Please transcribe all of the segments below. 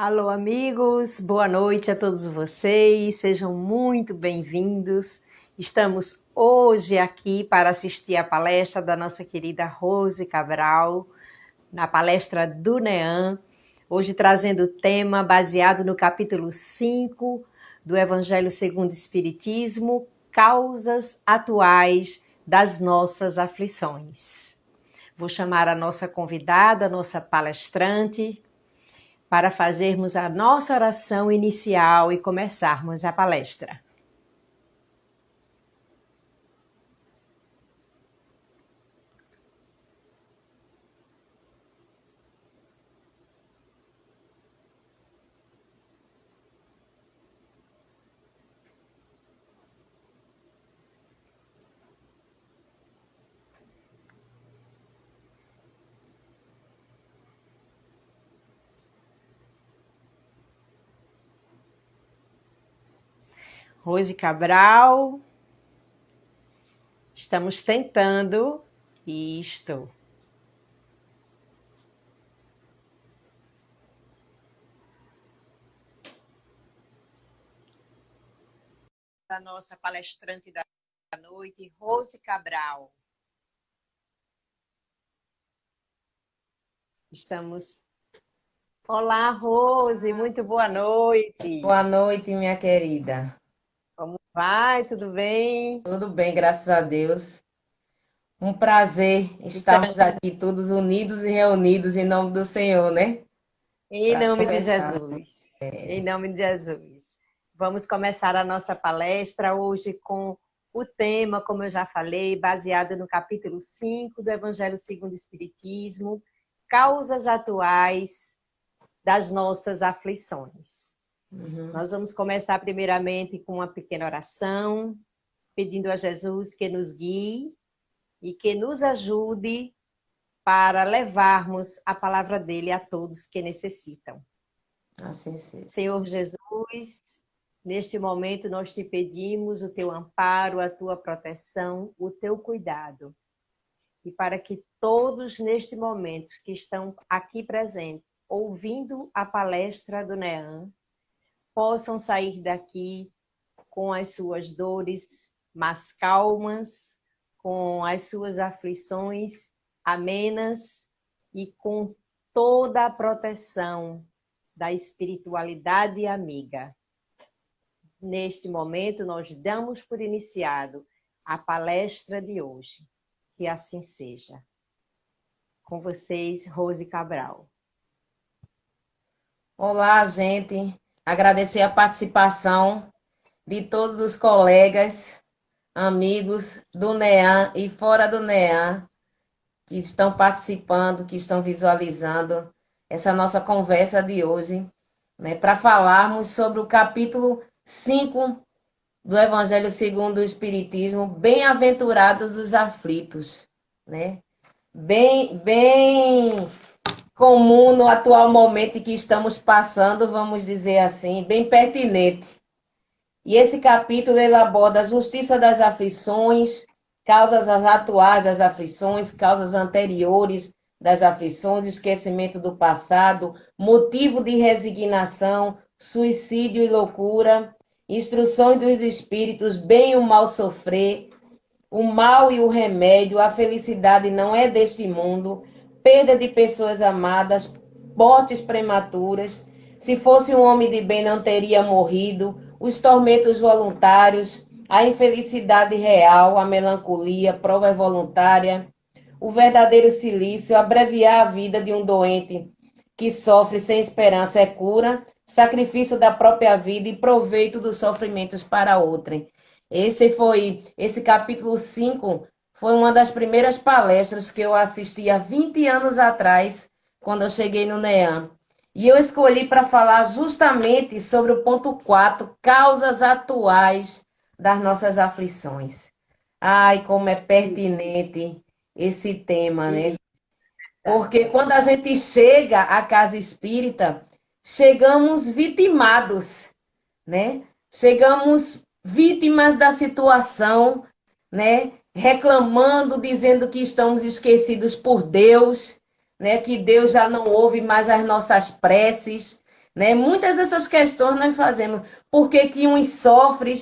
Alô, amigos, boa noite a todos vocês, sejam muito bem-vindos. Estamos hoje aqui para assistir a palestra da nossa querida Rose Cabral, na palestra do NEAM, hoje trazendo o tema baseado no capítulo 5 do Evangelho segundo o Espiritismo, Causas Atuais das Nossas Aflições. Vou chamar a nossa convidada, a nossa palestrante, para fazermos a nossa oração inicial e começarmos a palestra. Rose Cabral, estamos tentando isto. A nossa palestrante da noite, Rose Cabral. Estamos... Olá, Rose, muito boa noite. Boa noite, minha querida. Como vai? Tudo bem? Tudo bem, graças a Deus. Um prazer estarmos aqui todos unidos e reunidos em nome do Senhor, né? Em Para nome de conversar. Jesus. Em nome de Jesus. Vamos começar a nossa palestra hoje com o tema, como eu já falei, baseado no capítulo 5 do Evangelho segundo o Espiritismo, Causas Atuais das Nossas Aflições. Nós vamos começar primeiramente com uma pequena oração, pedindo a Jesus que nos guie e que nos ajude para levarmos a palavra dele a todos que necessitam. Assim seja. Senhor Jesus, neste momento nós te pedimos o teu amparo, a tua proteção, o teu cuidado. E para que todos neste momento que estão aqui presentes, ouvindo a palestra do NEAM, possam sair daqui com as suas dores mais calmas, com as suas aflições amenas e com toda a proteção da espiritualidade amiga. Neste momento, nós damos por iniciado a palestra de hoje. Que assim seja. Com vocês, Rose Cabral. Olá, gente. Agradecer a participação de todos os colegas, amigos do NEAM e fora do NEAM, que estão participando, que estão visualizando essa nossa conversa de hoje, né, para falarmos sobre o capítulo 5 do Evangelho segundo o Espiritismo, bem-aventurados os aflitos, né? Bem comum no atual momento em que estamos passando, vamos dizer assim, bem pertinente. E esse capítulo ele aborda a justiça das aflições, causas atuais das aflições, causas anteriores das aflições, esquecimento do passado, motivo de resignação, suicídio e loucura, instruções dos espíritos, bem e o mal sofrer, o mal e o remédio, a felicidade não é deste mundo, perda de pessoas amadas, mortes prematuras, se fosse um homem de bem não teria morrido, os tormentos voluntários, a infelicidade real, a melancolia, prova voluntária, o verdadeiro silício, abreviar a vida de um doente que sofre sem esperança é cura, sacrifício da própria vida e proveito dos sofrimentos para outrem. Esse capítulo 5 foi uma das primeiras palestras que eu assisti há 20 anos atrás, quando eu cheguei no NEAM. E eu escolhi para falar justamente sobre o ponto 4, causas atuais das nossas aflições. Ai, como é pertinente esse tema, né? Porque quando a gente chega à casa espírita, chegamos vitimados, né? Chegamos vítimas da situação, né? Reclamando, dizendo que estamos esquecidos por Deus, né? Que Deus já não ouve mais as nossas preces, né? Muitas dessas questões nós fazemos. Por que que uns sofrem,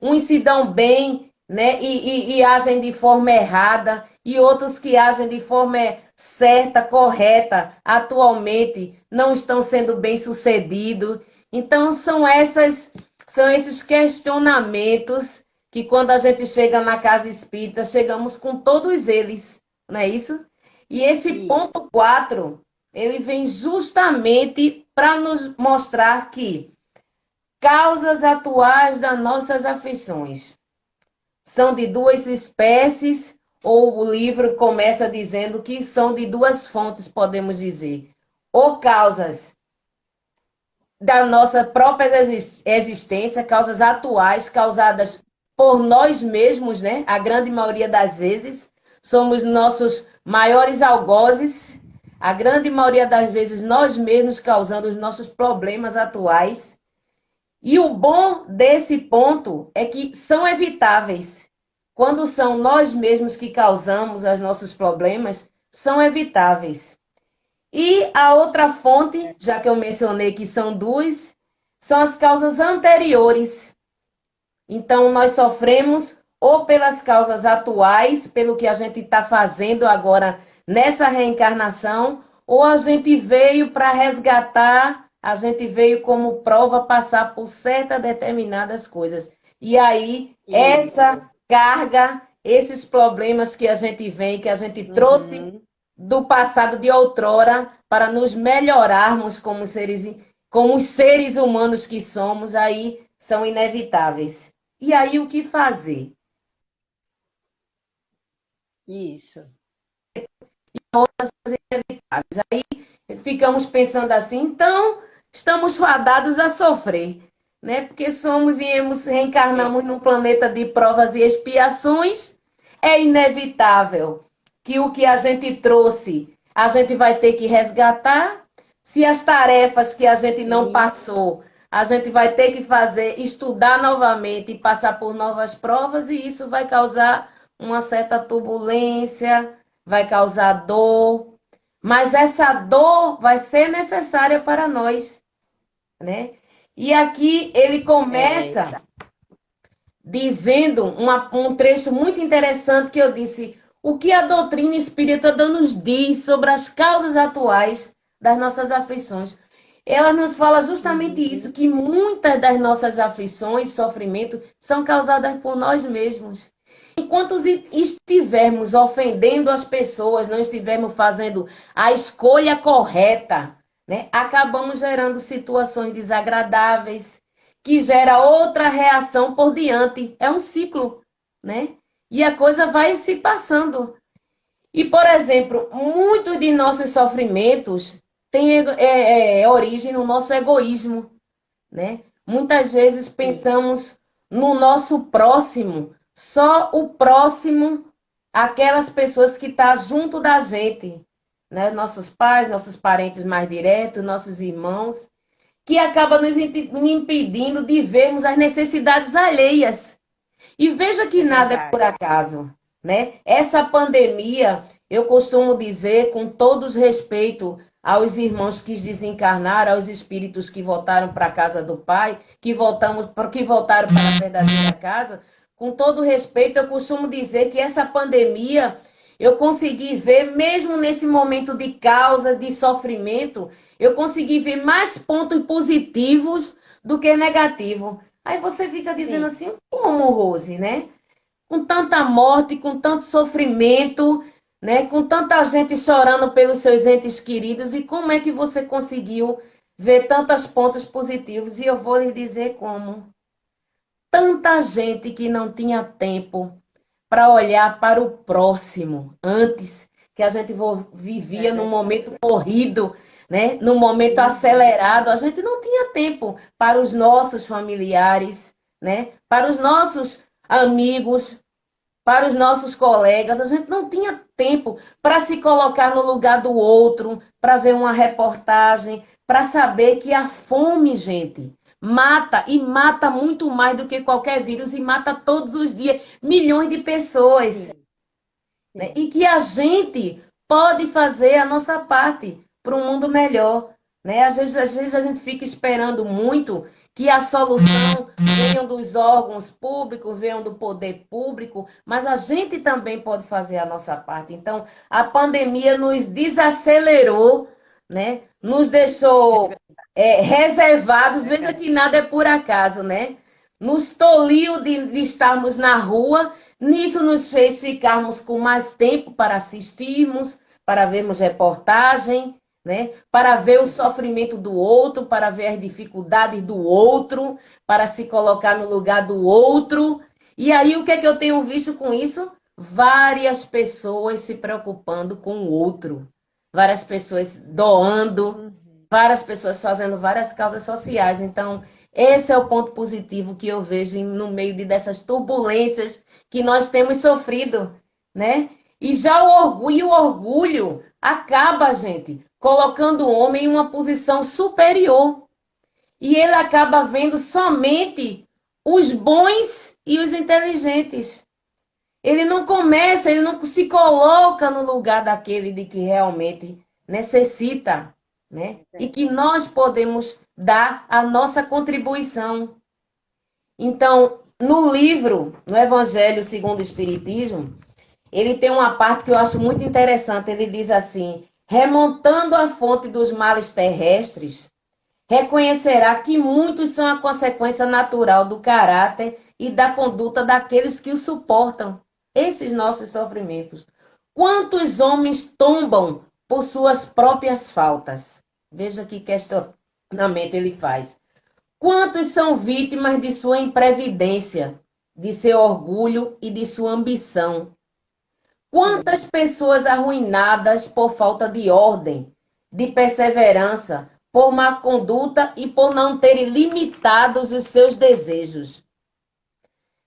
uns se dão bem, né? E agem de forma errada, e outros que agem de forma certa, correta, atualmente não estão sendo bem-sucedidos. Então, são esses questionamentos que quando a gente chega na casa espírita, chegamos com todos eles, não é isso? E esse Isso. ponto 4 ele vem justamente para nos mostrar que causas atuais das nossas aflições são de duas espécies, ou o livro começa dizendo que são de duas fontes, podemos dizer. Ou causas da nossa própria existência, causas atuais, causadas por nós mesmos, né? A grande maioria das vezes, somos nossos maiores algozes, a grande maioria das vezes nós mesmos causando os nossos problemas atuais. E o bom desse ponto é que são evitáveis. Quando são nós mesmos que causamos os nossos problemas, são evitáveis. E a outra fonte, já que eu mencionei que são duas, são as causas anteriores. Então, nós sofremos ou pelas causas atuais, pelo que a gente está fazendo agora nessa reencarnação, ou a gente veio para resgatar, a gente veio como prova passar por certas determinadas coisas. E aí, Isso. essa carga, esses problemas que a gente vem, que a gente trouxe do passado de outrora, para nos melhorarmos como os seres humanos que somos, aí são inevitáveis. E aí, o que fazer? Isso. Aí ficamos pensando assim, então estamos fadados a sofrer, né? Porque viemos, É. reencarnamos num planeta de provas e expiações, é inevitável que o que a gente trouxe, a gente vai ter que resgatar. Se as tarefas que a gente não Sim. passou, a gente vai ter que fazer, estudar novamente e passar por novas provas, e isso vai causar uma certa turbulência, vai causar dor, mas essa dor vai ser necessária para nós, né? E aqui ele começa dizendo um trecho muito interessante que eu disse: o que a doutrina espírita nos diz sobre as causas atuais das nossas aflições. Ela nos fala justamente isso, que muitas das nossas aflições, sofrimento, são causadas por nós mesmos. Enquanto estivermos ofendendo as pessoas, não estivermos fazendo a escolha correta, né, acabamos gerando situações desagradáveis, que gera outra reação por diante. É um ciclo, né? E a coisa vai se passando. E, por exemplo, muitos de nossos sofrimentos têm origem no nosso egoísmo, né? Muitas vezes pensamos no nosso próximo, só o próximo, aquelas pessoas que estão junto da gente, né? Nossos pais, nossos parentes mais diretos, nossos irmãos, que acaba nos impedindo de vermos as necessidades alheias. E veja que É nada é por verdade. acaso, né? Essa pandemia, eu costumo dizer, com todo respeito aos irmãos que desencarnaram, aos espíritos que voltaram para a casa do Pai, que voltaram para a verdadeira casa, com todo respeito, eu costumo dizer que essa pandemia eu consegui ver, mesmo nesse momento de causa, de sofrimento, eu consegui ver mais pontos positivos do que negativos. Aí você fica dizendo Sim. assim, como, Rose, né? Com tanta morte, com tanto sofrimento, né? Com tanta gente chorando pelos seus entes queridos, e como é que você conseguiu ver tantos pontos positivos? E eu vou lhe dizer como. Tanta gente que não tinha tempo para olhar para o próximo antes, que a gente É vivia num verdade. momento corrido, né? Num momento acelerado, a gente não tinha tempo para os nossos familiares, né? Para os nossos amigos, para os nossos colegas, a gente não tinha tempo para se colocar no lugar do outro, para ver uma reportagem, para saber que a fome, gente, mata e mata muito mais do que qualquer vírus, e mata todos os dias milhões de pessoas, Sim. né? Sim. E que a gente pode fazer a nossa parte para um mundo melhor, né? Às vezes a gente fica esperando muito que a solução venha dos órgãos públicos, venha do poder público, mas a gente também pode fazer a nossa parte. Então, a pandemia nos desacelerou, né? Nos deixou reservados, veja que nada é por acaso, né? Nos toliu de estarmos na rua, nisso nos fez ficarmos com mais tempo para assistirmos, para vermos reportagem, né? Para ver o sofrimento do outro, para ver as dificuldades do outro, para se colocar no lugar do outro. E aí, o que é que eu tenho visto com isso? Várias pessoas se preocupando com o outro, várias pessoas doando, várias pessoas fazendo várias causas sociais. Então, esse é o ponto positivo que eu vejo no meio dessas turbulências que nós temos sofrido, né? E já o orgulho acaba, gente, colocando o homem em uma posição superior. E ele acaba vendo somente os bons e os inteligentes. Ele não se coloca no lugar daquele de que realmente necessita, né? E que nós podemos dar a nossa contribuição. Então, no livro, no Evangelho segundo o Espiritismo, ele tem uma parte que eu acho muito interessante. Ele diz assim: remontando a fonte dos males terrestres, reconhecerá que muitos são a consequência natural do caráter e da conduta daqueles que o suportam, esses nossos sofrimentos. Quantos homens tombam por suas próprias faltas? Veja que questionamento ele faz. Quantos são vítimas de sua imprevidência, de seu orgulho e de sua ambição? Quantas pessoas arruinadas por falta de ordem, de perseverança, por má conduta e por não terem limitados os seus desejos.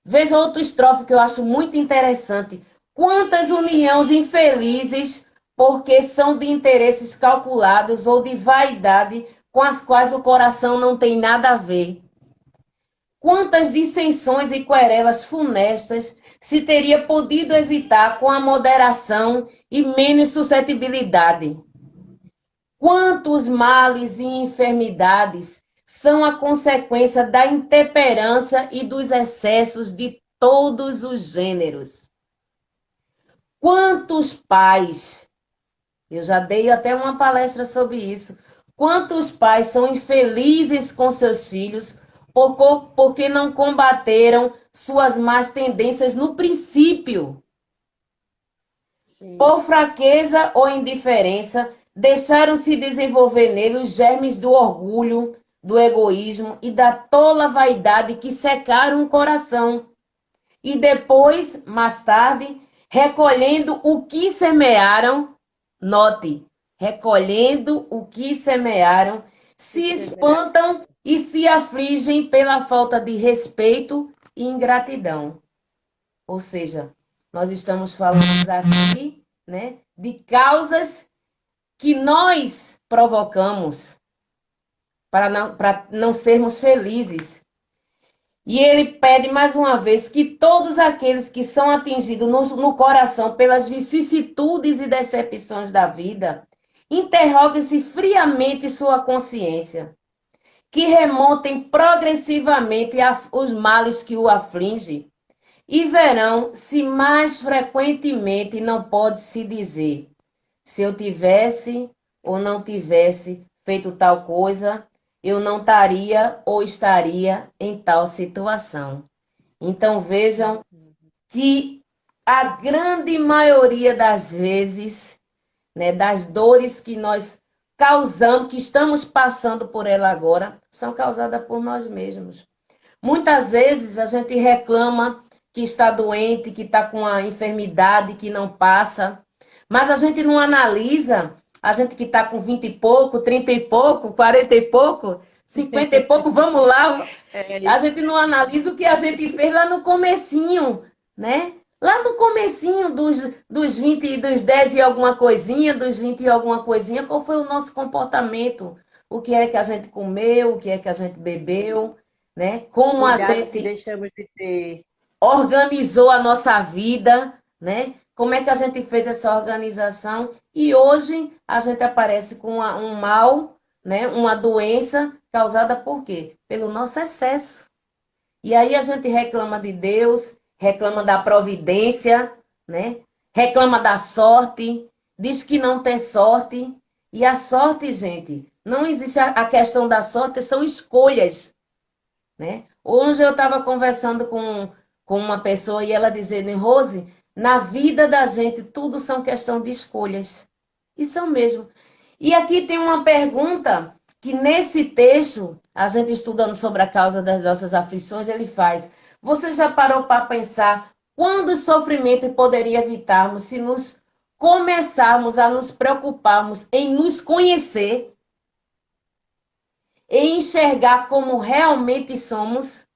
Veja outra estrofe que eu acho muito interessante. Quantas uniões infelizes porque são de interesses calculados ou de vaidade com as quais o coração não tem nada a ver. Quantas dissensões e querelas funestas se teria podido evitar com a moderação e menos suscetibilidade? Quantos males e enfermidades são a consequência da intemperança e dos excessos de todos os gêneros? Quantos pais, eu já dei até uma palestra sobre isso, quantos pais são infelizes com seus filhos porque não combateram suas más tendências no princípio? Sim. Por fraqueza ou indiferença, deixaram-se desenvolver nele os germes do orgulho, do egoísmo e da tola vaidade que secaram o coração. E depois, mais tarde, recolhendo o que semearam, note, recolhendo o que semearam, se espantam e se afligem pela falta de respeito e ingratidão. Ou seja, nós estamos falando aqui, né, de causas que nós provocamos para não sermos felizes. E ele pede mais uma vez que todos aqueles que são atingidos no coração pelas vicissitudes e decepções da vida, interroguem-se friamente sua consciência, que remontem progressivamente os males que o afligem, e verão se mais frequentemente não pode se dizer: se eu tivesse ou não tivesse feito tal coisa, eu não estaria ou estaria em tal situação. Então vejam que a grande maioria das vezes, né, das dores que nós causamos, que estamos passando por ela agora, são causadas por nós mesmos. Muitas vezes a gente reclama que está doente, que está com a enfermidade que não passa, mas a gente não analisa, a gente que está com 20 e pouco, 30 e pouco, 40 e pouco, 50 e pouco, vamos lá. A gente não analisa o que a gente fez lá no comecinho, né? Lá no comecinho dos 20, dos 10 e alguma coisinha, dos 20 e alguma coisinha, qual foi o nosso comportamento? O que é que a gente comeu, o que é que a gente bebeu, né? Como a gente deixamos de ter, organizou a nossa vida, né? Como é que a gente fez essa organização? E hoje a gente aparece com um mal, né, uma doença causada por quê? Pelo nosso excesso. E aí a gente reclama de Deus, reclama da providência, né? Reclama da sorte, diz que não tem sorte. E a sorte, gente, não existe a questão da sorte, são escolhas, né? Hoje eu estava conversando com uma pessoa e ela dizendo, Rose, na vida da gente tudo são questão de escolhas. E são mesmo. E aqui tem uma pergunta que nesse texto, a gente estudando sobre a causa das nossas aflições, ele faz. Você já parou para pensar quando o sofrimento poderia evitarmos se nos começarmos a nos preocuparmos em nos conhecer, em enxergar como realmente somos?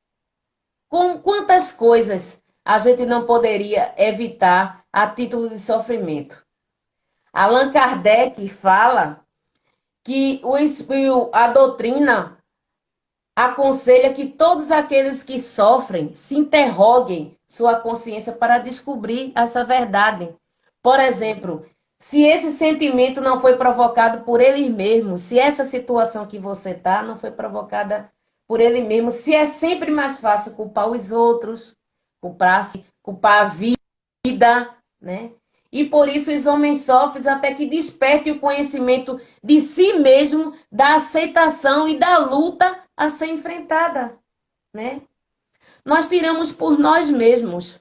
Com quantas coisas a gente não poderia evitar a título de sofrimento? Allan Kardec fala que a doutrina aconselha que todos aqueles que sofrem se interroguem sua consciência para descobrir essa verdade. Por exemplo, se esse sentimento não foi provocado por ele mesmo, se essa situação que você está não foi provocada por ele mesmo, se é sempre mais fácil culpar os outros, culpar a vida, né? E por isso os homens sofrem até que desperte o conhecimento de si mesmo, da aceitação e da luta a ser enfrentada, né? Nós tiramos por nós mesmos.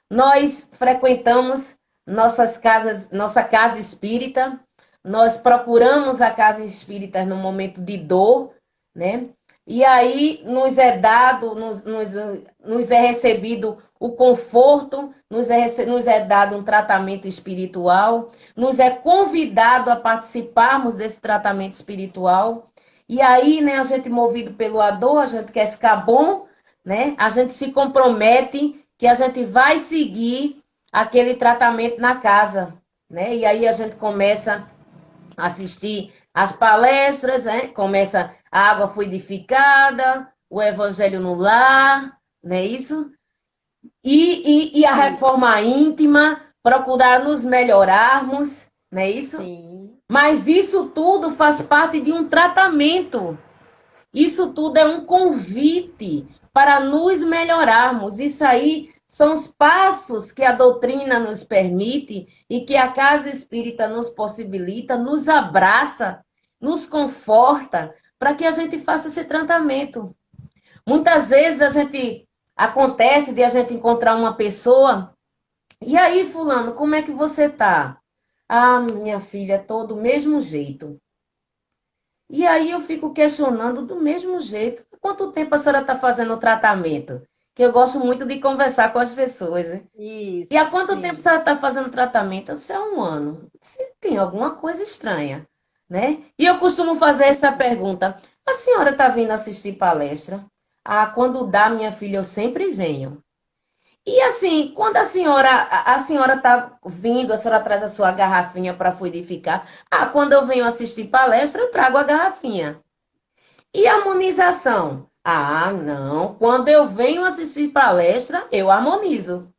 Nós frequentamos nossa casa espírita, nós procuramos a casa espírita no momento de dor, né? E aí nos é dado, nos é recebido o conforto, nos é dado um tratamento espiritual, nos é convidado a participarmos desse tratamento espiritual. E aí, né, a gente movido pela dor, a gente quer ficar bom, né? A gente se compromete que a gente vai seguir aquele tratamento na casa, né? E aí a gente começa a assistir as palestras, né? Começa a água fluidificada, o evangelho no lar, não é isso? E a reforma íntima, procurar nos melhorarmos, não é isso? Sim. Mas isso tudo faz parte de um tratamento. Isso tudo é um convite para nos melhorarmos. Isso aí são os passos que a doutrina nos permite e que a casa espírita nos possibilita, nos abraça, nos conforta para que a gente faça esse tratamento. Muitas vezes acontece de a gente encontrar uma pessoa e aí, fulano, como é que você tá? Ah, minha filha, tô do mesmo jeito. E aí eu fico questionando do mesmo jeito. Quanto tempo a senhora está fazendo o tratamento? Que eu gosto muito de conversar com as pessoas, né? E Isso, há quanto tempo a sim. senhora está fazendo o tratamento? Eu disse, há um ano. Se tem alguma coisa estranha, né? E eu costumo fazer essa pergunta. A senhora está vindo assistir palestra? Ah, quando dá, minha filha, eu sempre venho. E assim, quando a senhora está vindo, a senhora traz a sua garrafinha para fluidificar. Ah, quando eu venho assistir palestra, eu trago a garrafinha. E a harmonização? Ah, não. Quando eu venho assistir palestra, eu harmonizo.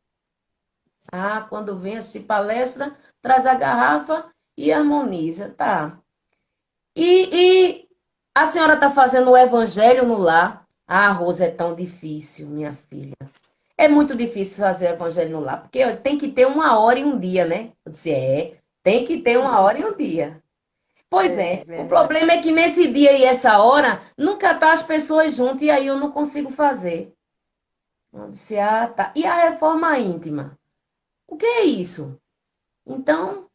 Ah, quando venho assistir palestra, traz a garrafa e harmoniza. Tá. E a senhora está fazendo o evangelho no lar? Ah, Rosa, é tão difícil, minha filha. É muito difícil fazer o evangelho no lar, porque tem que ter uma hora e um dia, né? Eu disse, tem que ter uma hora e um dia. Pois É é, o verdade. problema é que nesse dia e essa hora, nunca tá as pessoas juntas e aí eu não consigo fazer. Eu disse, ah, tá. E a reforma íntima? O que é isso? Então,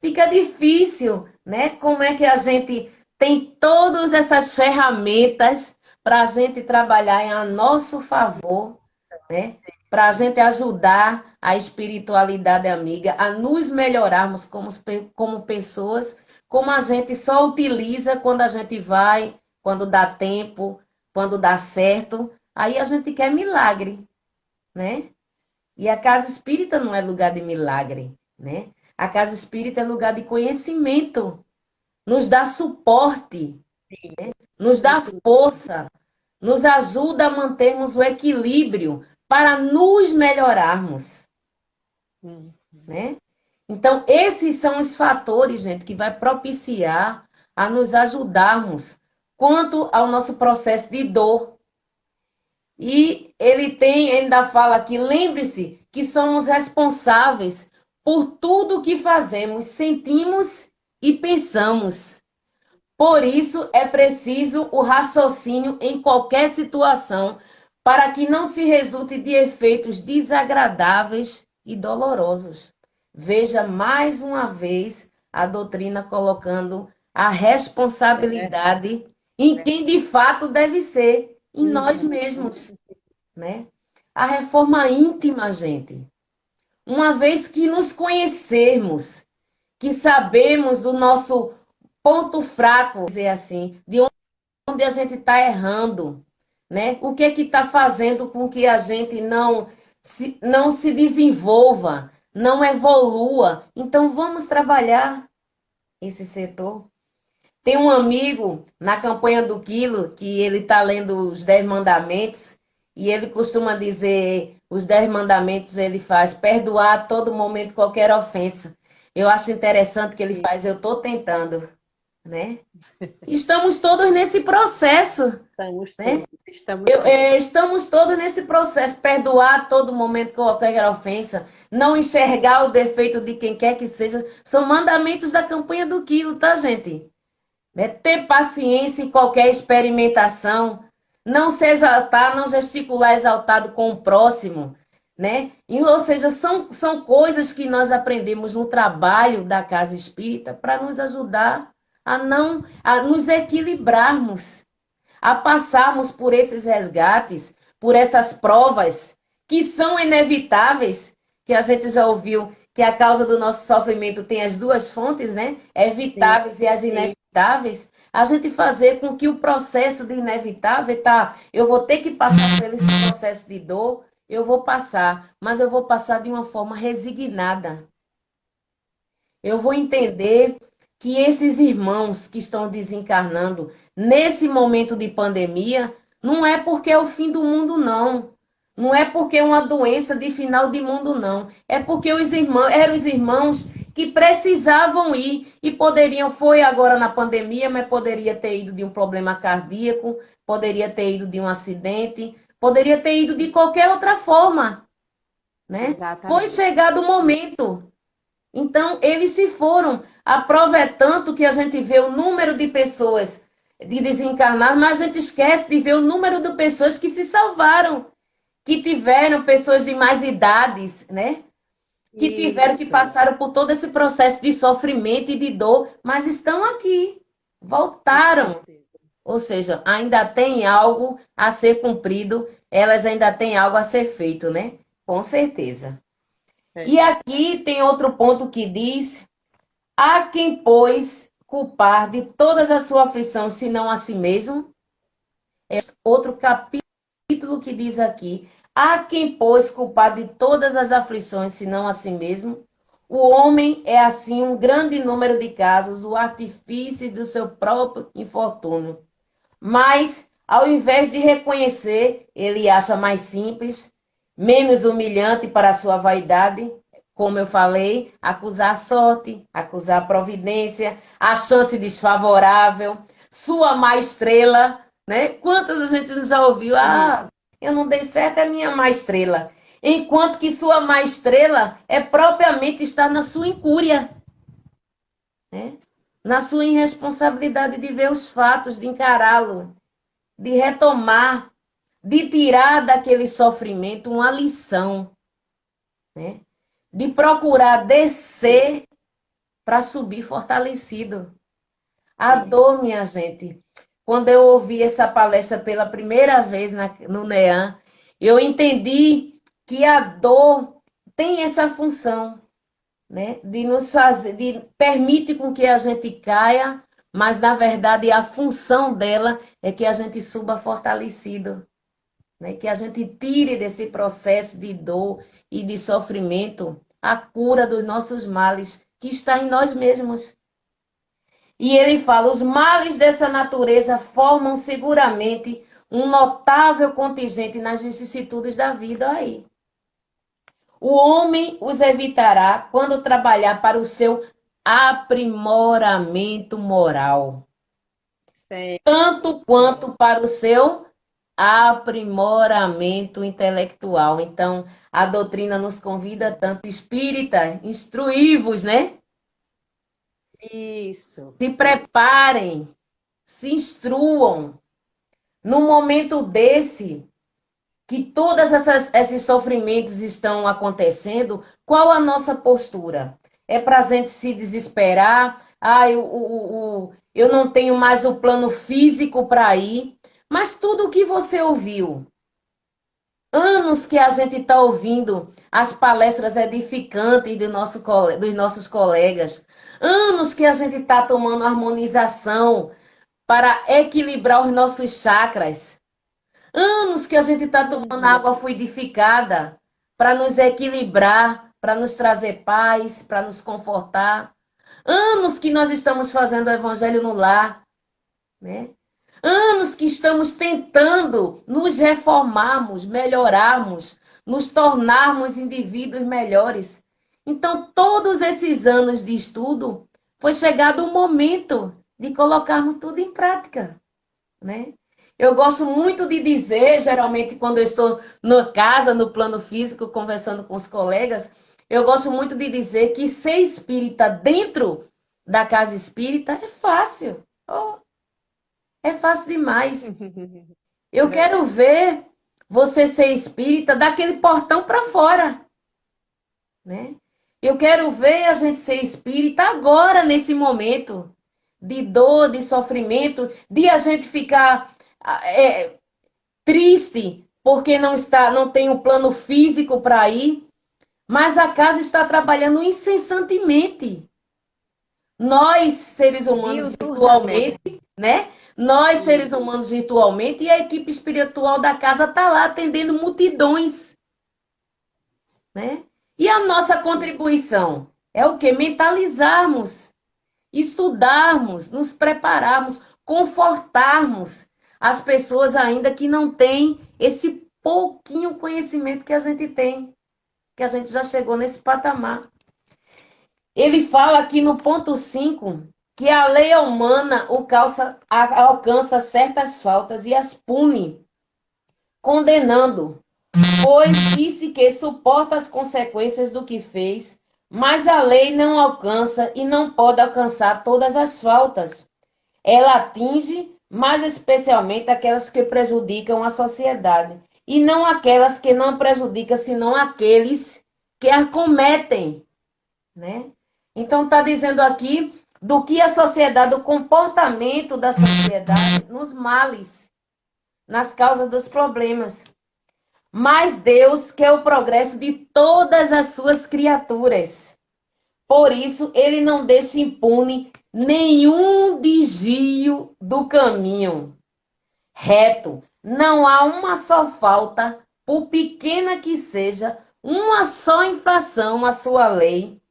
fica difícil, né? Como é que a gente tem todas essas ferramentas para a gente trabalhar a nosso favor, né? Para a gente ajudar a espiritualidade amiga a nos melhorarmos como pessoas, como a gente só utiliza quando a gente vai, quando dá tempo, quando dá certo. Aí a gente quer milagre, né? E a casa espírita não é lugar de milagre, né? A casa espírita é lugar de conhecimento, nos dá suporte, nos dá Isso. força, nos ajuda a mantermos o equilíbrio para nos melhorarmos, Hum. né? Então, esses são os fatores, gente, que vai propiciar a nos ajudarmos quanto ao nosso processo de dor. E ele ainda fala aqui, lembre-se que somos responsáveis por tudo o que fazemos, sentimos e pensamos. Por isso é preciso o raciocínio em qualquer situação, para que não se resulte de efeitos desagradáveis e dolorosos. Veja mais uma vez a doutrina colocando a responsabilidade em quem de fato deve ser, em nós mesmos, né? A reforma íntima, gente. Uma vez que nos conhecermos, que sabemos do nosso ponto fraco, dizer assim, de onde a gente está errando, né? O que está fazendo com que a gente não se desenvolva, não evolua. Então, vamos trabalhar esse setor. Tem um amigo na campanha do Quilo que ele está lendo os 10 mandamentos e ele costuma dizer, os 10 mandamentos ele faz, perdoar a todo momento qualquer ofensa. Eu acho interessante que ele faz, eu estou tentando, né? Estamos todos nesse processo. Estamos todos nesse processo, perdoar a todo momento qualquer ofensa, não enxergar o defeito de quem quer que seja, são mandamentos da campanha do Quilo, tá, gente? Né? Ter paciência em qualquer experimentação, não se exaltar, não gesticular exaltado com o próximo, né? Ou seja, são coisas que nós aprendemos no trabalho da Casa Espírita para nos ajudar a nos equilibrarmos, a passarmos por esses resgates, por essas provas que são inevitáveis, que a gente já ouviu que a causa do nosso sofrimento tem as duas fontes, né? Evitáveis e as inevitáveis. A gente fazer com que o processo de inevitável, eu vou ter que passar por esse processo de dor, eu vou passar, mas eu vou passar de uma forma resignada. Eu vou entender que esses irmãos que estão desencarnando nesse momento de pandemia, não é porque é o fim do mundo, não. Não é porque é uma doença de final de mundo, não. É porque eram os irmãos que precisavam ir e foi agora na pandemia, mas poderia ter ido de um problema cardíaco, poderia ter ido de um acidente, poderia ter ido de qualquer outra forma, né? Exatamente. Foi chegado o momento. Então, eles se foram. A prova é tanto que a gente vê o número de pessoas de desencarnar, mas a gente esquece de ver o número de pessoas que se salvaram, que tiveram pessoas de mais idades, né? Que tiveram, que passaram por todo esse processo de sofrimento e de dor, mas estão aqui, voltaram. Ou seja, ainda tem algo a ser cumprido, elas ainda têm algo a ser feito, né? Com certeza. E aqui tem outro ponto que diz: há quem, pois, culpar de todas as suas aflições, senão a si mesmo. É outro capítulo que diz aqui: há quem, pois, culpar de todas as aflições, senão a si mesmo. O homem é, assim, um grande número de casos, o artifício do seu próprio infortúnio. Mas, ao invés de reconhecer, ele acha mais simples, menos humilhante para a sua vaidade, como eu falei, acusar a sorte, acusar a providência, a chance desfavorável, sua má estrela, né? Quantas a gente já ouviu? Ah, eu não dei certo, é minha má estrela. Enquanto que sua má estrela é propriamente estar na sua incúria, né? Na sua irresponsabilidade de ver os fatos, de encará-lo, de retomar, de tirar daquele sofrimento uma lição, né? De procurar descer para subir fortalecido. A dor, minha gente, quando eu ouvi essa palestra pela primeira vez no NEAM, eu entendi que a dor tem essa função, né? De nos fazer, permite com que a gente caia, mas na verdade a função dela é que a gente suba fortalecido, né? Que a gente tire desse processo de dor e de sofrimento a cura dos nossos males, que está em nós mesmos. E ele fala: os males dessa natureza formam seguramente um notável contingente nas vicissitudes da vida aí. O homem os evitará quando trabalhar para o seu aprimoramento moral, Sim. tanto quanto para o seu aprimoramento intelectual. Então, a doutrina nos convida tanto, espírita, instruí-vos, né? Isso. Se preparem, se instruam. No momento desse, que todas esses sofrimentos estão acontecendo, qual a nossa postura? É para a gente se desesperar? Ah, eu não tenho mais o plano físico para ir. Mas tudo o que você ouviu, anos que a gente está ouvindo as palestras edificantes dos nossos colegas, anos que a gente está tomando harmonização para equilibrar os nossos chakras, anos que a gente está tomando água fluidificada para nos equilibrar, para nos trazer paz, para nos confortar. Anos que nós estamos fazendo o evangelho no lar, né? Anos que estamos tentando nos reformarmos, melhorarmos, nos tornarmos indivíduos melhores. Então, todos esses anos de estudo, foi chegado o momento de colocarmos tudo em prática, né? Eu gosto muito de dizer, geralmente quando eu estou na casa, no plano físico, conversando com os colegas, eu gosto muito de dizer que ser espírita dentro da casa espírita é fácil. Oh, é fácil demais. Eu quero ver você ser espírita daquele portão para fora, né? Eu quero ver a gente ser espírita agora, nesse momento de dor, de sofrimento, de a gente ficar triste porque não tem o plano físico para ir, mas a casa está trabalhando incessantemente. Nós, seres humanos virtualmente, né? Nós, seres humanos virtualmente, e a equipe espiritual da casa está lá atendendo multidões, né? E a nossa contribuição é o quê? Mentalizarmos, estudarmos, nos prepararmos, confortarmos as pessoas ainda que não têm esse pouquinho conhecimento que a gente tem, que a gente já chegou nesse patamar. Ele fala aqui no ponto 5 que a lei humana alcança certas faltas e as pune, condenando, pois disse que suporta as consequências do que fez, mas a lei não alcança e não pode alcançar todas as faltas. Ela atinge mais especialmente aquelas que prejudicam a sociedade, e não aquelas que não prejudicam, senão aqueles que a cometem, né? Então, está dizendo aqui do que a sociedade, do comportamento da sociedade nos males, nas causas dos problemas. Mas Deus quer o progresso de todas as suas criaturas. Por isso, ele não deixa impune nenhum desvio do caminho reto. Não há uma só falta, por pequena que seja, uma só infração à sua lei,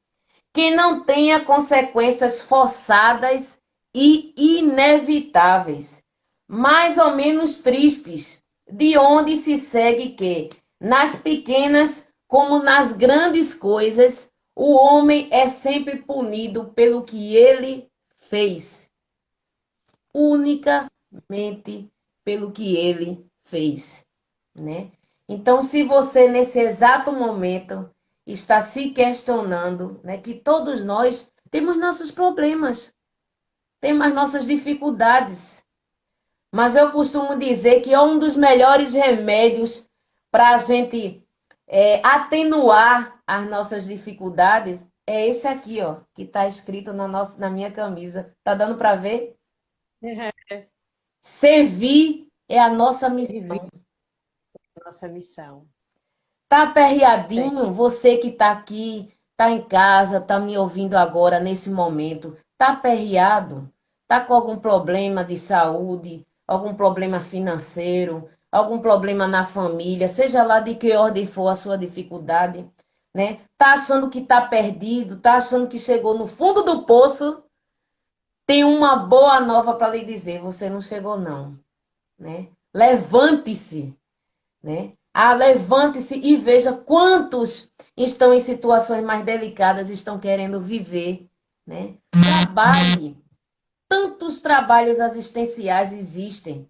que não tenha consequências forçadas e inevitáveis, mais ou menos tristes, de onde se segue que, nas pequenas como nas grandes coisas, o homem é sempre punido pelo que ele fez, unicamente pelo que ele fez, né? Então, se você, nesse exato momento, está se questionando, né, que todos nós temos nossos problemas, temos as nossas dificuldades. Mas eu costumo dizer que é um dos melhores remédios para a gente atenuar as nossas dificuldades é esse aqui, ó, que está escrito na minha camisa. Tá dando para ver? Servir é a nossa missão. Nossa missão. Tá aperreadinho? Você que tá aqui, tá em casa, tá me ouvindo agora, nesse momento. Tá aperreado? Tá com algum problema de saúde, algum problema financeiro, algum problema na família, seja lá de que ordem for a sua dificuldade, né? Tá achando que tá perdido, tá achando que chegou no fundo do poço? Tem uma boa nova para lhe dizer, você não chegou não, né? Levante-se, né? Levante-se e veja quantos estão em situações mais delicadas, estão querendo viver, né? Trabalhe. Tantos trabalhos assistenciais existem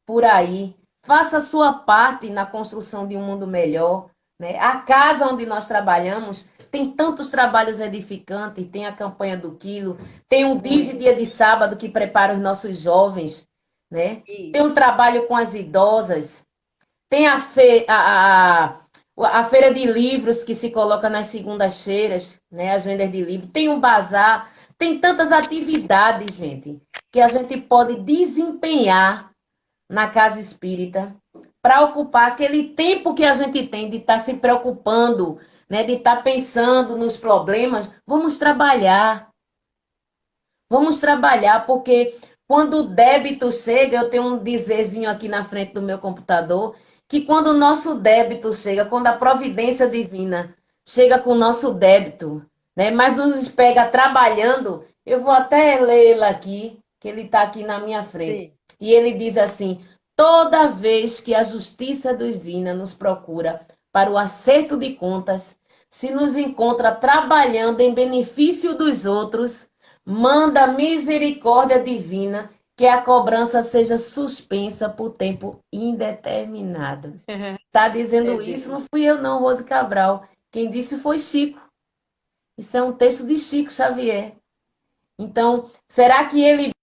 por aí. Faça a sua parte na construção de um mundo melhor, né? A casa onde nós trabalhamos tem tantos trabalhos edificantes, tem a campanha do quilo, tem o dia de sábado que prepara os nossos jovens, né? Tem um trabalho com as idosas, tem a feira de livros que se coloca nas segundas-feiras, né? As vendas de livros, tem um bazar, tem tantas atividades, gente, que a gente pode desempenhar na casa espírita para ocupar aquele tempo que a gente tem de estar se preocupando, né, de estar pensando nos problemas. Vamos trabalhar, porque quando o débito chega, eu tenho um dizerzinho aqui na frente do meu computador, que quando o nosso débito chega, quando a providência divina chega com o nosso débito, né, mas nos pega trabalhando, eu vou até lê-la aqui, que ele está aqui na minha frente. Sim. E ele diz assim: toda vez que a justiça divina nos procura para o acerto de contas, se nos encontra trabalhando em benefício dos outros, manda a misericórdia divina que a cobrança seja suspensa por tempo indeterminado. Está dizendo isso? Não fui eu não, Rose Cabral. Quem disse foi Chico. Isso é um texto de Chico Xavier. Então, será que ele...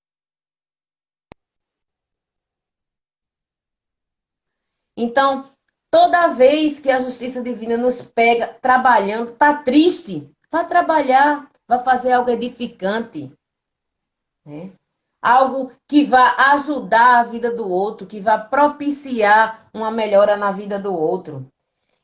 Então, toda vez que a justiça divina nos pega trabalhando, tá triste, vai trabalhar, vai fazer algo edificante, né? Algo que vai ajudar a vida do outro, que vai propiciar uma melhora na vida do outro.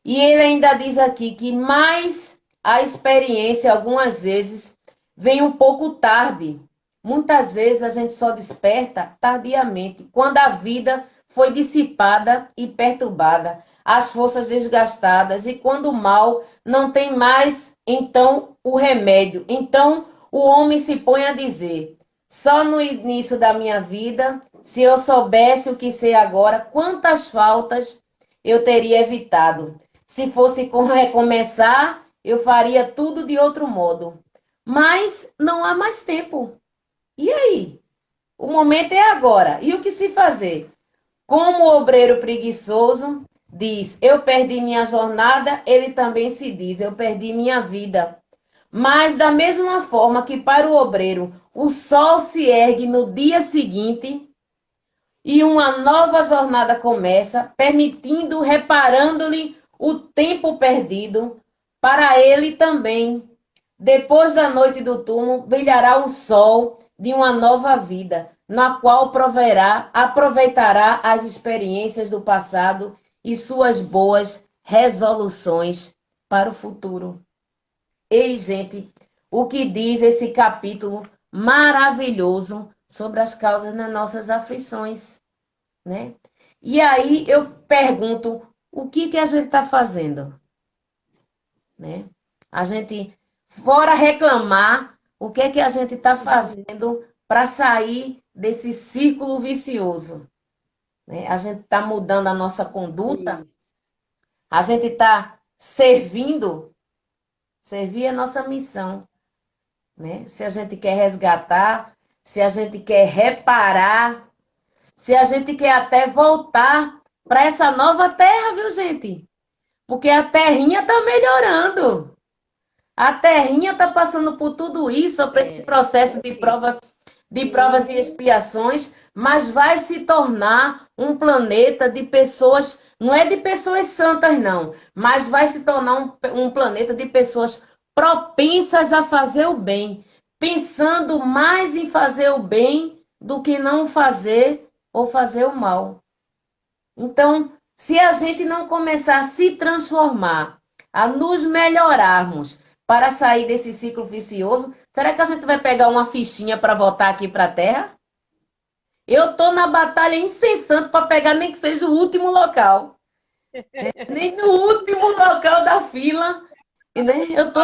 E ele ainda diz aqui que mais a experiência, algumas vezes, vem um pouco tarde. Muitas vezes a gente só desperta tardiamente, quando a vida foi dissipada e perturbada, as forças desgastadas, e quando o mal não tem mais, então, o remédio. Então, o homem se põe a dizer: só no início da minha vida, se eu soubesse o que sei agora, quantas faltas eu teria evitado. Se fosse recomeçar, eu faria tudo de outro modo. Mas não há mais tempo. E aí? O momento é agora. E o que se fazer? Como o obreiro preguiçoso diz: eu perdi minha jornada, ele também se diz: eu perdi minha vida. Mas da mesma forma que para o obreiro o sol se ergue no dia seguinte e uma nova jornada começa, permitindo, reparando-lhe o tempo perdido, para ele também, depois da noite do túmulo, brilhará o sol de uma nova vida, na qual aproveitará as experiências do passado e suas boas resoluções para o futuro. Ei, gente, o que diz esse capítulo maravilhoso sobre as causas das nossas aflições, né? E aí eu pergunto, o que a gente está fazendo? Né? A gente, fora reclamar, o que a gente está fazendo para sair desse círculo vicioso? Né? A gente está mudando a nossa conduta? A gente está servindo? Servir é nossa missão. Né? Se a gente quer resgatar, se a gente quer reparar, se a gente quer até voltar para essa nova terra, viu, gente? Porque a terrinha está melhorando. A terrinha está passando por tudo isso, por esse processo de provas e expiações, mas vai se tornar um planeta de pessoas, não é de pessoas santas, não, mas vai se tornar um planeta de pessoas propensas a fazer o bem, pensando mais em fazer o bem do que não fazer ou fazer o mal. Então, se a gente não começar a se transformar, a nos melhorarmos para sair desse ciclo vicioso, será que a gente vai pegar uma fichinha para voltar aqui para a Terra? Eu estou na batalha incessante para pegar nem que seja o último local. Nem no último local da fila. Né? Eu estou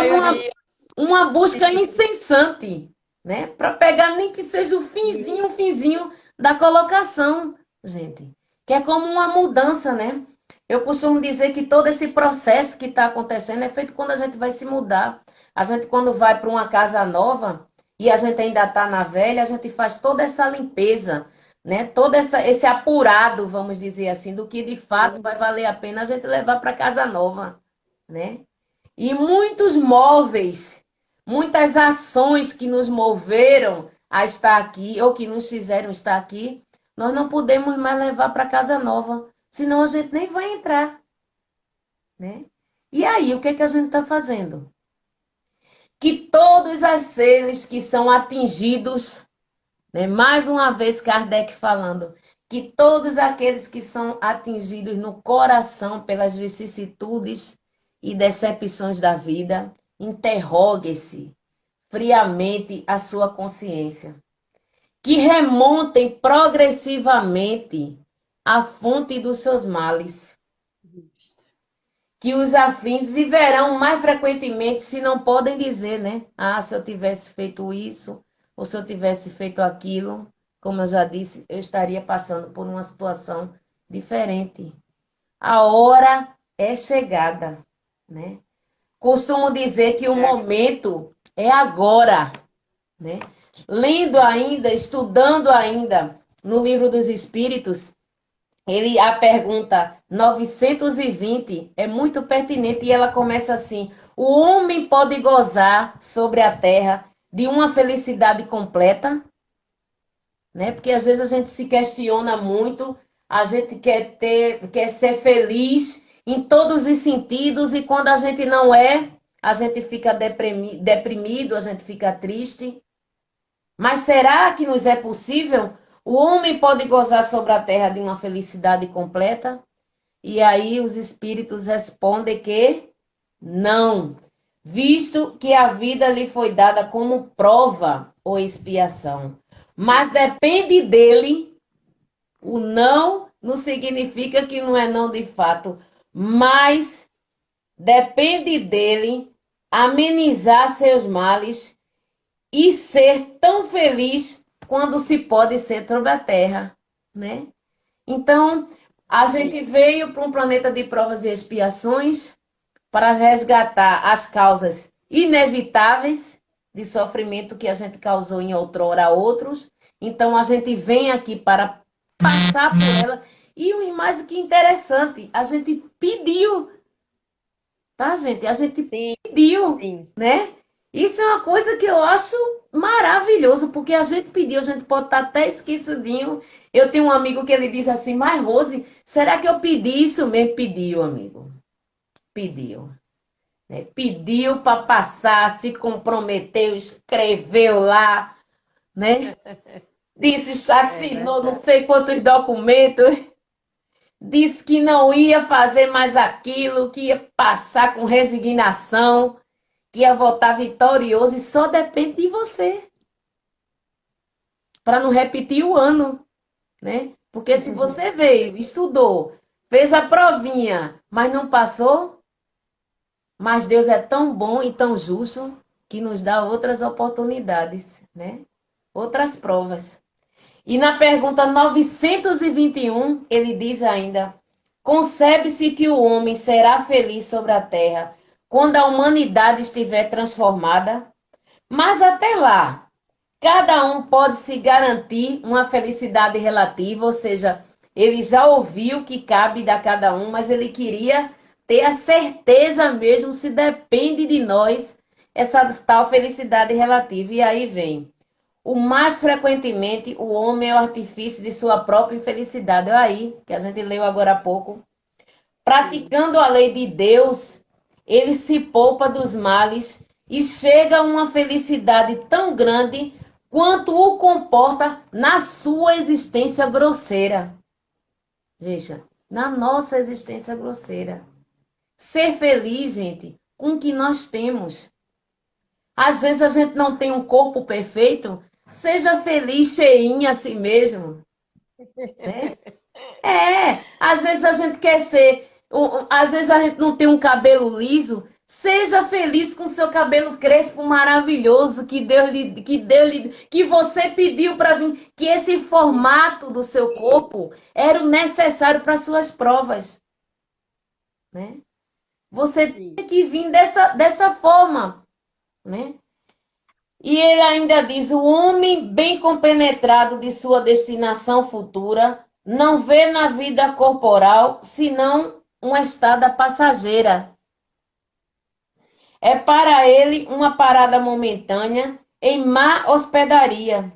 numa busca incessante, né? Para pegar nem que seja o finzinho da colocação, gente. Que é como uma mudança, né? Eu costumo dizer que todo esse processo que está acontecendo é feito quando a gente vai se mudar. A gente, quando vai para uma casa nova, e a gente ainda está na velha, a gente faz toda essa limpeza, né? Todo esse apurado, vamos dizer assim, do que de fato vai valer a pena a gente levar para casa nova, né? E muitos móveis, muitas ações que nos moveram a estar aqui, ou que nos fizeram estar aqui, nós não podemos mais levar para casa nova, senão a gente nem vai entrar, né? E aí, o que é que a gente está fazendo? Que todos os seres que são atingidos, né? Mais uma vez Kardec falando, que todos aqueles que são atingidos no coração pelas vicissitudes e decepções da vida, interrogue-se friamente a sua consciência. Que remontem progressivamente a fonte dos seus males. Que os afins viverão mais frequentemente se não podem dizer, né? Ah, se eu tivesse feito isso, ou se eu tivesse feito aquilo, como eu já disse, eu estaria passando por uma situação diferente. A hora é chegada, né? Costumo dizer que o momento é agora, né? Lendo ainda, estudando ainda no Livro dos Espíritos, a pergunta 920 é muito pertinente e ela começa assim: o homem pode gozar sobre a terra de uma felicidade completa? Né? Porque às vezes a gente se questiona muito, a gente quer ser feliz em todos os sentidos e quando a gente não é, a gente fica deprimido, a gente fica triste. Mas será que nos é possível? O homem pode gozar sobre a terra de uma felicidade completa? E aí os espíritos respondem que não, visto que a vida lhe foi dada como prova ou expiação. Mas depende dele, o não significa que não é não de fato, mas depende dele amenizar seus males e ser tão feliz quando se pode ser sobre a terra, né? Então, a gente veio para um planeta de provas e expiações para resgatar as causas inevitáveis de sofrimento que a gente causou em outrora a outros. Então, a gente vem aqui para passar por ela. E o mais que interessante, a gente pediu, tá, gente? A gente pediu, né? Isso é uma coisa que eu acho maravilhoso, porque a gente pediu, a gente pode estar até esquecidinho. Eu tenho um amigo que ele diz assim, mas Rose, será que eu pedi isso mesmo? Pediu, amigo. Pediu. Né? Pediu para passar, se comprometeu, escreveu lá, né? Disse, assinou não sei quantos documentos. Disse que não ia fazer mais aquilo, que ia passar com resignação, que ia voltar vitorioso e só depende de você. Para não repetir o ano, né? Porque se você veio, estudou, fez a provinha, mas não passou, mas Deus é tão bom e tão justo que nos dá outras oportunidades, né? Outras provas. E na pergunta 921, ele diz ainda: concebe-se que o homem será feliz sobre a terra quando a humanidade estiver transformada? Mas até lá, cada um pode se garantir uma felicidade relativa, ou seja, ele já ouviu que cabe a cada um, mas ele queria ter a certeza mesmo se depende de nós essa tal felicidade relativa. E aí vem. O mais frequentemente, o homem é o artifício de sua própria infelicidade. É aí, que a gente leu agora há pouco. Praticando a lei de Deus, ele se poupa dos males e chega a uma felicidade tão grande quanto o comporta na sua existência grosseira. Veja, na nossa existência grosseira. Ser feliz, gente, com o que nós temos. Às vezes a gente não tem um corpo perfeito, seja feliz, cheinho a si mesmo. Né? Às vezes a gente quer ser, às vezes a gente não tem um cabelo liso, seja feliz com seu cabelo crespo maravilhoso que você pediu para vir, que esse formato do seu corpo era o necessário para suas provas. Né? Você tem que vir dessa forma, né? E ele ainda diz: o homem bem compenetrado de sua destinação futura não vê na vida corporal senão uma estada passageira. É para ele uma parada momentânea em má hospedaria.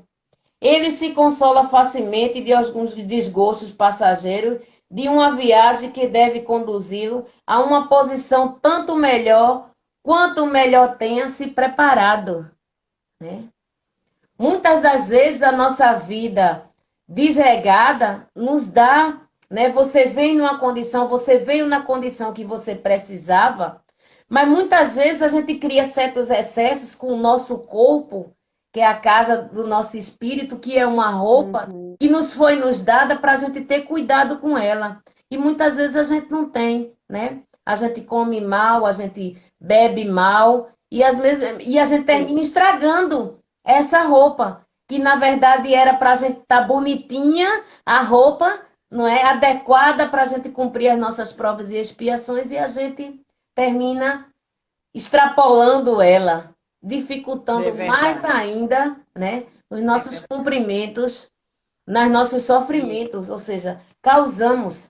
Ele se consola facilmente de alguns desgostos passageiros de uma viagem que deve conduzi-lo a uma posição tanto melhor quanto melhor tenha se preparado, né? Muitas das vezes a nossa vida desregada nos dá, né? Você veio na condição que você precisava, mas muitas vezes a gente cria certos excessos com o nosso corpo, que é a casa do nosso espírito, que é uma roupa que nos dada para a gente ter cuidado com ela. E muitas vezes a gente não tem, né? A gente come mal, a gente bebe mal, e a gente termina estragando essa roupa, que na verdade era para a gente estar bonitinha, a roupa, não é adequada para a gente cumprir as nossas provas e expiações, e a gente termina extrapolando ela, dificultando mais ainda, né, os nossos cumprimentos, nos nossos sofrimentos, ou seja, causamos.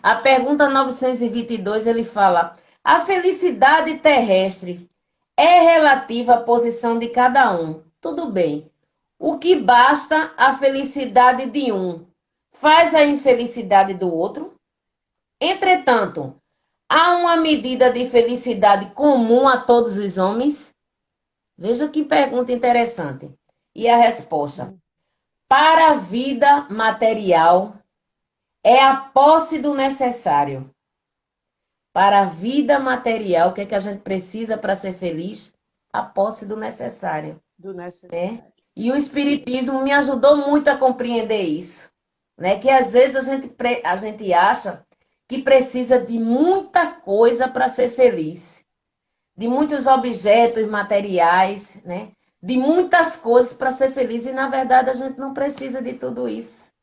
A pergunta 922, ele fala: a felicidade terrestre é relativa à posição de cada um. Tudo bem. O que basta a felicidade de um faz a infelicidade do outro? Entretanto, há uma medida de felicidade comum a todos os homens? Veja que pergunta interessante. E a resposta: para a vida material, é a posse do necessário. Para a vida material, o que é que a gente precisa para ser feliz? A posse do necessário. Né? E o Espiritismo me ajudou muito a compreender isso. Né? Que às vezes a gente acha que precisa de muita coisa para ser feliz. De muitos objetos materiais, né? De muitas coisas para ser feliz. E na verdade a gente não precisa de tudo isso.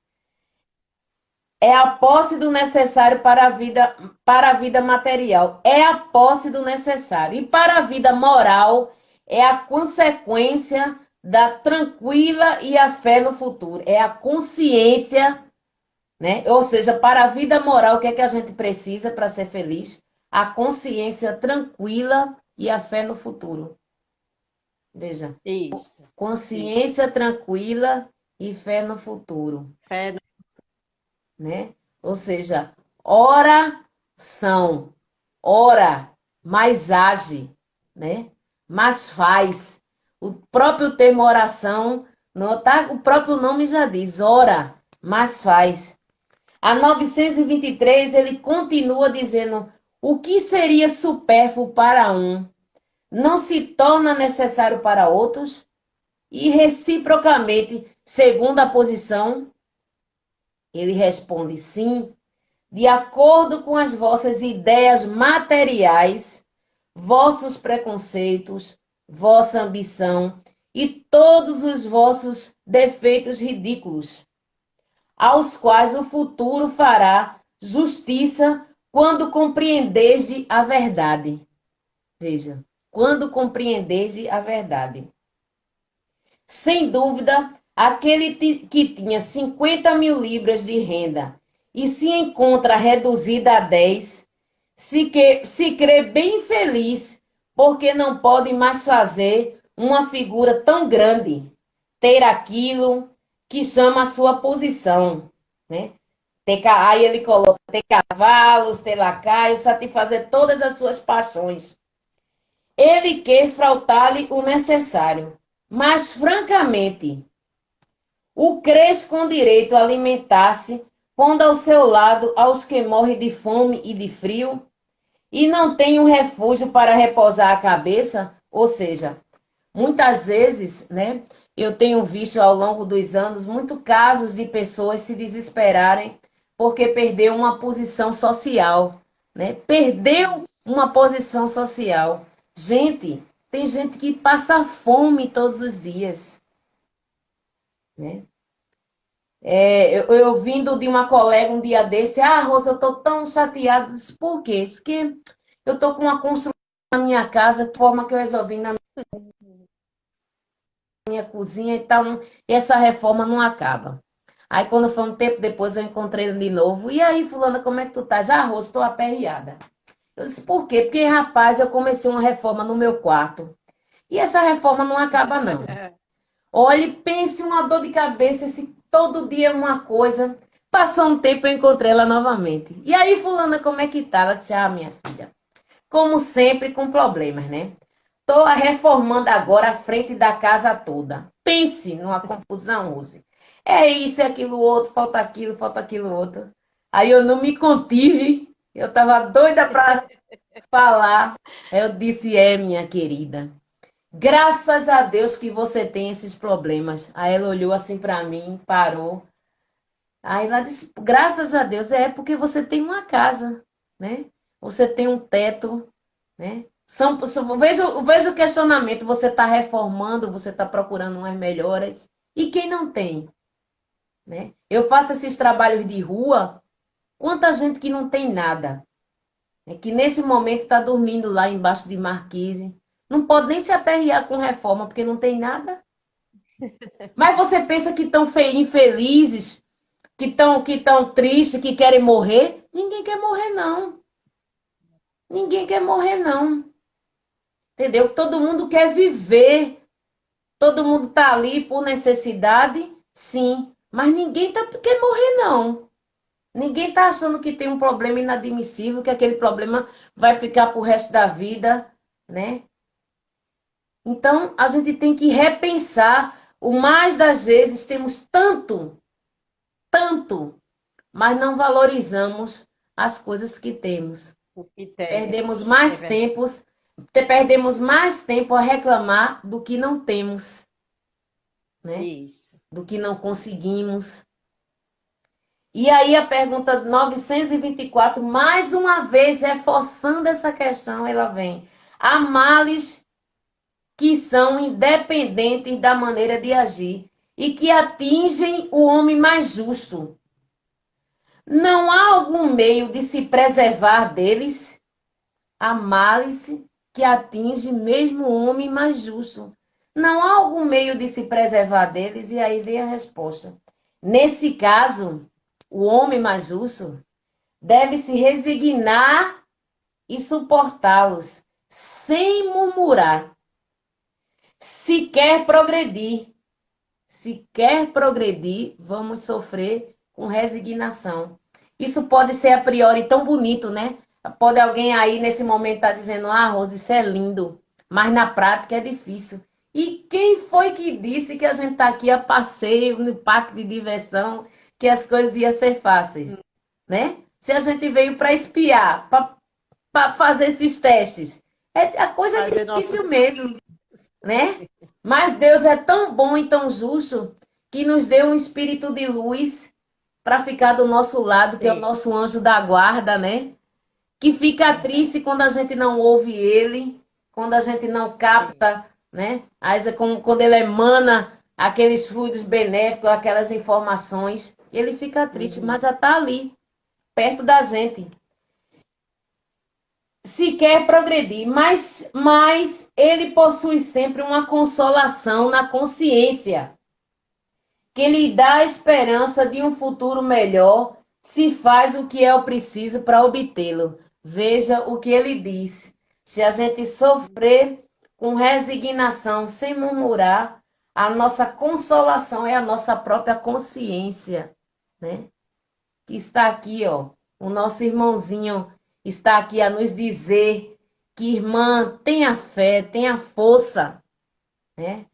É a posse do necessário para a vida material. É a posse do necessário. E para a vida moral, é a consequência da tranquila e a fé no futuro. É a consciência, né? Ou seja, para a vida moral, o que é que a gente precisa para ser feliz? A consciência tranquila e a fé no futuro. Veja. Isso. Consciência tranquila e fé no futuro. Fé no né? Ou seja, oração, ora, mas age, né? Mas faz. O próprio termo oração, o próprio nome já diz, ora, mas faz. A 923, ele continua dizendo: o que seria supérfluo para um não se torna necessário para outros, e reciprocamente, segundo a posição, ele responde sim, de acordo com as vossas ideias materiais, vossos preconceitos, vossa ambição e todos os vossos defeitos ridículos, aos quais o futuro fará justiça quando compreendeis a verdade. Veja, quando compreendeis a verdade. Sem dúvida, aquele que tinha 50 mil libras de renda e se encontra reduzida a 10, se crê bem feliz, porque não pode mais fazer uma figura tão grande, ter aquilo que chama a sua posição, né? Aí ele coloca ter cavalos, ter lacaios, satisfazer todas as suas paixões. Ele quer faltar-lhe o necessário, mas francamente, o cresce com direito a alimentar-se, pondo ao seu lado aos que morrem de fome e de frio, e não tem um refúgio para repousar a cabeça? Ou seja, muitas vezes, né, eu tenho visto ao longo dos anos muitos casos de pessoas se desesperarem porque perdeu uma posição social, né? Perdeu uma posição social. Gente, tem gente que passa fome todos os dias, né? Eu vindo de uma colega um dia desse, Rosa, eu tô tão chateada. Disse, por quê? Diz que eu tô com uma construção na minha casa, de forma que eu resolvi minha cozinha e tal, e essa reforma não acaba. Aí quando foi um tempo depois eu encontrei ele de novo. E aí, fulana, como é que tu estás? Ah, Rosa, estou aperreada. Eu disse, por quê? Porque, rapaz, eu comecei uma reforma no meu quarto. E essa reforma não acaba, não. Olhe, pense uma dor de cabeça, esse todo dia é uma coisa. Passou um tempo, eu encontrei ela novamente. E aí, fulana, como é que tá? Ela disse, ah, minha filha, como sempre, com problemas, né? Tô reformando agora a frente da casa toda. Pense numa confusão, Rose. É isso, é aquilo outro, falta aquilo outro. Aí eu não me contive, eu tava doida para falar. Eu disse, minha querida, graças a Deus que você tem esses problemas. Aí ela olhou assim para mim, parou. Aí ela disse, graças a Deus, é porque você tem uma casa, né? Você tem um teto, né? Veja o questionamento, você está reformando, você está procurando umas melhoras. E quem não tem, né? Eu faço esses trabalhos de rua, quanta gente que não tem nada, é que nesse momento está dormindo lá embaixo de marquise, não pode nem se aperrear com reforma, porque não tem nada. Mas você pensa que estão infelizes, que estão tristes, que querem morrer? Ninguém quer morrer, não. Ninguém quer morrer, não. Entendeu? Todo mundo quer viver. Todo mundo está ali por necessidade, sim. Mas ninguém quer morrer, não. Ninguém está achando que tem um problema inadmissível, que aquele problema vai ficar pro resto da vida, né? Então, a gente tem que repensar. O mais das vezes temos tanto, tanto, mas não valorizamos as coisas que temos. O que Perdemos temos. É mais verdade. tempos, perdemos mais tempo a reclamar do que não temos, né? Isso. Do que não conseguimos. E aí a pergunta 924, mais uma vez reforçando essa questão, ela vem. Há males que são independentes da maneira de agir e que atingem o homem mais justo. Não há algum meio de se preservar deles? Há males que atinge mesmo o homem mais justo. Não há algum meio de se preservar deles? E aí vem a resposta. Nesse caso, o homem mais justo deve se resignar e suportá-los, sem murmurar. Se quer progredir, vamos sofrer com resignação. Isso pode ser a priori tão bonito, né? Pode alguém aí nesse momento estar dizendo, ah, Rose, isso é lindo, mas na prática é difícil. E quem foi que disse que a gente está aqui a passeio, no parque de diversão, que as coisas iam ser fáceis, né? Se a gente veio para espiar, para fazer esses testes, a coisa é Fazer difícil nossos. mesmo, né? Mas Deus é tão bom e tão justo que nos deu um espírito de luz para ficar do nosso lado, que é o Sim. nosso anjo da guarda, né? Que fica triste quando a gente não ouve ele, quando a gente não capta, né? Quando ele emana aqueles fluidos benéficos, aquelas informações, ele fica triste, mas está ali, perto da gente. Se quer progredir, mas ele possui sempre uma consolação na consciência, que lhe dá a esperança de um futuro melhor se faz o que é o preciso para obtê-lo. Veja o que ele diz. Se a gente sofrer com resignação, sem murmurar, a nossa consolação é a nossa própria consciência, né? Que está aqui, ó, o nosso irmãozinho está aqui a nos dizer que, irmã, tenha fé, tenha força, né?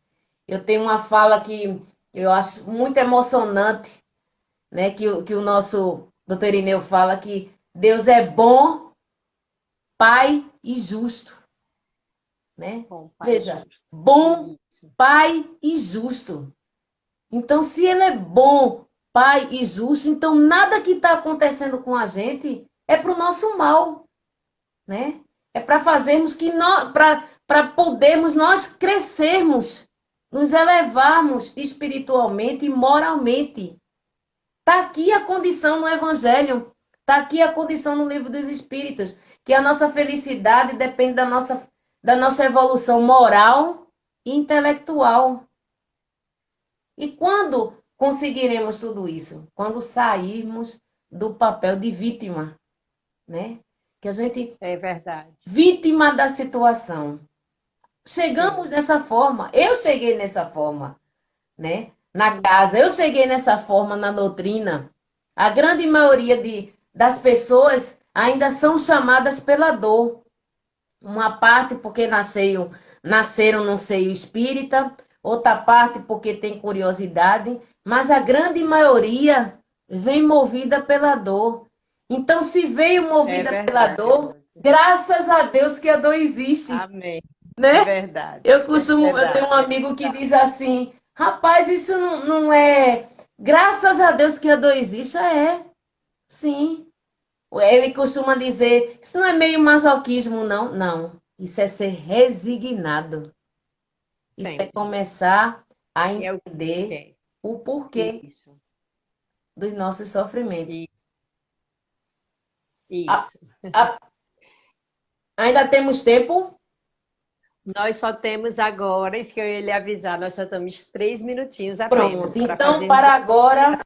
Eu tenho uma fala que eu acho muito emocionante, né? Que o nosso doutor Irineu fala que Deus é bom, Pai e justo, né? Bom, Pai Veja, justo. bom, Isso. Pai e justo. Então, se ele é bom, Pai e justo, então nada que está acontecendo com a gente é para o nosso mal, né? É para fazermos que nós, para podermos nós crescermos, nos elevarmos espiritualmente e moralmente. Está aqui a condição no Evangelho, está aqui a condição no Livro dos Espíritos, que a nossa felicidade depende da nossa evolução moral e intelectual. E quando conseguiremos tudo isso? Quando sairmos do papel de vítima, né? Que a gente É verdade. vítima da situação. Chegamos Sim. dessa forma. Eu cheguei nessa forma, né? Na casa, eu cheguei nessa forma na doutrina. A grande maioria das pessoas ainda são chamadas pela dor. Uma parte porque nasceram no seio espírita, outra parte porque tem curiosidade, mas a grande maioria vem movida pela dor. Então, se veio É movida pela verdade, dor, Rose. graças a Deus que a dor existe, Amém. É né? verdade. É Eu tenho um verdade. amigo que diz assim, rapaz, isso não é. Graças a Deus que a dor existe, é. Sim. Ele costuma dizer, isso não é meio masoquismo, não? Não. Isso é ser resignado. Isso é Sim. começar a É o entender que o é. porquê Isso. dos nossos sofrimentos. E- A- Isso. a- ainda temos tempo? Nós só temos agora, isso que eu ia lhe avisar, nós só temos 3 minutinhos Pronto. apenas para Então, fazermos para agora,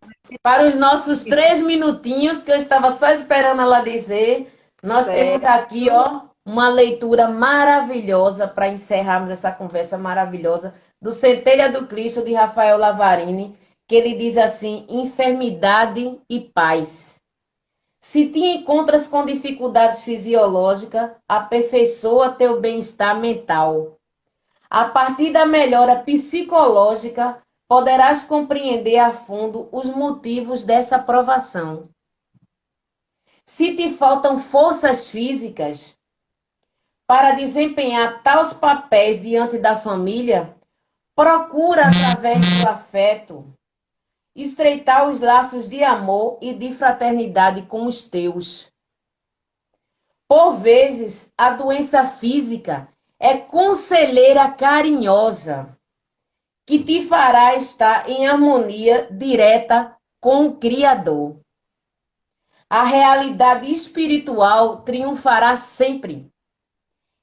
para os nossos 3 minutinhos, que eu estava só esperando ela dizer, nós temos certo. aqui, ó, uma leitura maravilhosa para encerrarmos essa conversa maravilhosa do Centelha do Cristo, de Rafael Lavarini, que ele diz assim: enfermidade e paz. Se te encontras com dificuldades fisiológicas, aperfeiçoa teu bem-estar mental. A partir da melhora psicológica, poderás compreender a fundo os motivos dessa provação. Se te faltam forças físicas para desempenhar tais papéis diante da família, procura, através do afeto, estreitar os laços de amor e de fraternidade com os teus. Por vezes, a doença física é conselheira carinhosa, que te fará estar em harmonia direta com o Criador. A realidade espiritual triunfará sempre.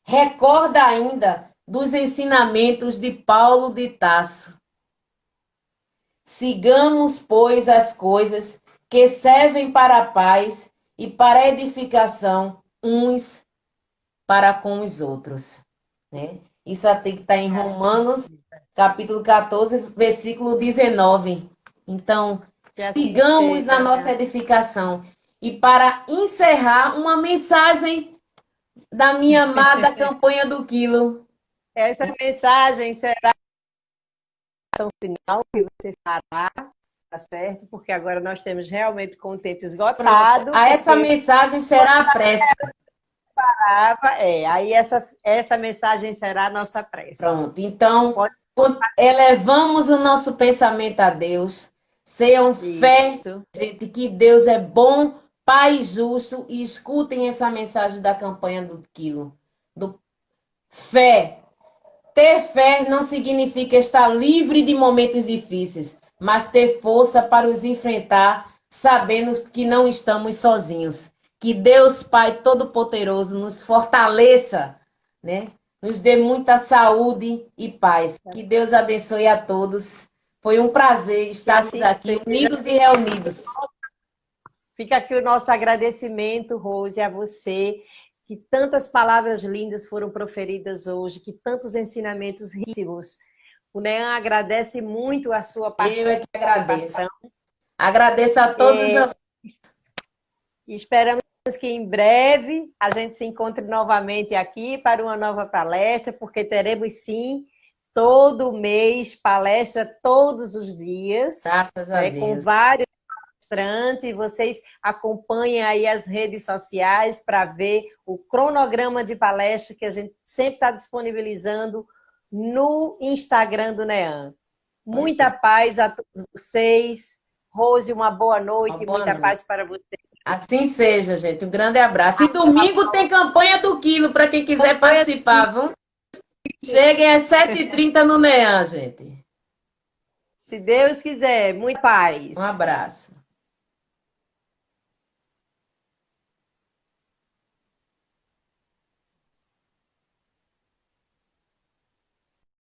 Recorda ainda dos ensinamentos de Paulo de Tarso. Sigamos, pois, as coisas que servem para a paz e para a edificação uns para com os outros. Né? Isso tem que estar em Romanos, capítulo 14, versículo 19. Então, Que assim sigamos na nossa seja. edificação. E para encerrar, uma mensagem da minha amada campanha do quilo. Essa mensagem será o final que você fará, tá certo? Porque agora nós temos realmente com o tempo Pronto. esgotado, A essa porque mensagem será a prece. aí essa mensagem será a nossa prece. Pronto. Então, Pode elevamos o nosso pensamento a Deus. Tenham fé, isto. gente, que Deus é bom, Pai justo, e escutem essa mensagem da campanha do quilo. Do fé. Ter fé não significa estar livre de momentos difíceis, mas ter força para os enfrentar, sabendo que não estamos sozinhos. Que Deus Pai Todo-Poderoso nos fortaleça, né? Nos dê muita saúde e paz. Que Deus abençoe a todos. Foi um prazer Que estarmos assim aqui seja. unidos e reunidos. Fica aqui o nosso agradecimento, Rose, a você, que tantas palavras lindas foram proferidas hoje, que tantos ensinamentos riquíssimos. O NEAM agradece muito a sua Eu é que agradeço. participação. Agradeço a todos os amigos. E esperamos que em breve a gente se encontre novamente aqui para uma nova palestra, porque teremos sim todo mês palestra todos os dias, Graças a né, com Deus. vários palestrantes. Vocês acompanhem aí as redes sociais para ver o cronograma de palestra que a gente sempre está disponibilizando no Instagram do NEAM. Muita paz a todos vocês. Rose, uma boa noite e muita paz para você. Assim seja, gente. Um grande abraço. E domingo tem campanha do quilo para quem quiser participar, viu? Cheguem às 7h30 no NEAM, gente. Se Deus quiser, muita paz. Um abraço.